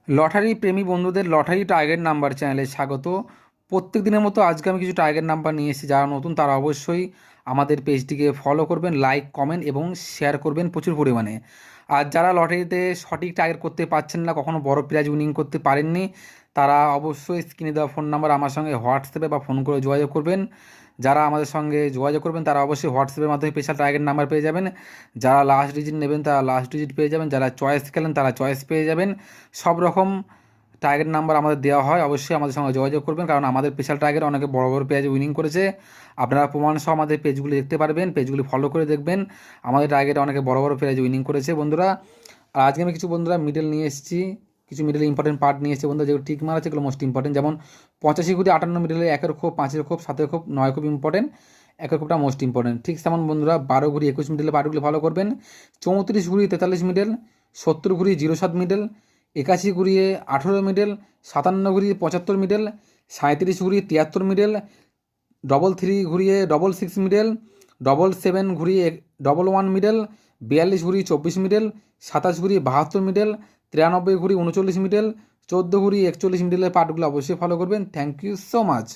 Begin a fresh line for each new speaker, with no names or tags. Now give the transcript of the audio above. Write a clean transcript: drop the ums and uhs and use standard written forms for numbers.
Lottery প্রেমী বন্ধুদের lottery target number চ্যানেলে স্বাগত। প্রত্যেক দিনের মতো আজকে আমি কিছু টার্গেট নাম্বার নিয়ে এসেছি। যারা নতুন তারা অবশ্যই আমাদের পেজটিকে ফলো করবেন, লাইক কমেন্ট এবং শেয়ার করবেন প্রচুর পরিমাণে। আর যারা লটারিতে সঠিক টার্গেট করতে পারছেন না, কখনো বড় প্রাইজ উইনিং করতে পারেননি, তারা অবশ্যই স্ক্রিনে দেওয়া ফোন নাম্বার আমার সঙ্গে হোয়াটসঅ্যাপে বা ফোন করে যোগাযোগ করবেন। যারা আমাদের সঙ্গে যোগাযোগ করবেন তারা অবশ্যই হোয়াটসঅ্যাপের মাধ্যমে স্পেশাল টার্গেট নাম্বার পেয়ে যাবেন। যারা লাস্ট ডিজিট নেবেন তারা লাস্ট ডিজিট পেয়ে যাবেন, যারা চয়েস খেলেন তারা চয়েস পেয়ে যাবেন। সব রকম টার্গেট নাম্বার আমাদের দেওয়া হয়, অবশ্যই আমাদের সঙ্গে যোগাযোগ করবেন, কারণ আমাদের স্পেশাল টার্গেট অনেকে বড় বড় পেজ উইনিং করেছে। আপনারা প্রমাণ সহ আমাদের পেজগুলি দেখতে পারবেন, পেজগুলি ফলো করে দেখবেন। আমাদের টার্গেটে অনেকে বড় বড় প্রাইজ উইনিং করেছে বন্ধুরা। আর আজকে আমি কিছু বন্ধুরা মিডল নিয়ে এসেছি, কিছু মিডল ইম্পর্টেন্ট পার্ট নিয়ে এসেছি বন্ধুরা, যেগুলো টিক মারা আছে এগুলো মোস্ট ইম্পর্টেন্ট। যেমন 85 ঘুরি 58 মিডলে 1-এর খোপ, 5-এর খোপ, 7-এর খোপ, 9 খুব ইম্পর্টেন্ট, 1-এর খোপটা মোস্ট ইম্পর্টেন্ট। ঠিক তেমন বন্ধুরা 12 ঘুরি 21 মিডলে পার্টগুলি ফলো করবেন। 34 ঘুরি 43 মিডল, 70 ঘুরি 07 মিডল, 81 ঘুরিয়ে 18 মিডল, 57 ঘুরিয়ে 75 মিডল, 37 ঘুরিয়ে 73 মিডল, 33 ঘুরিয়ে 66 মিডল, 77 ঘুরিয়ে 11 মিডল, 42 ঘুরিয়ে 24 মিডল, 27 ঘুরিয়ে 72 মিডল, 93 ঘুরিয়ে 39 মিডল, 14 ঘুরিয়ে 41 মিডলের পার্টগুলো অবশ্যই ফলো করবেন। Thank you so much.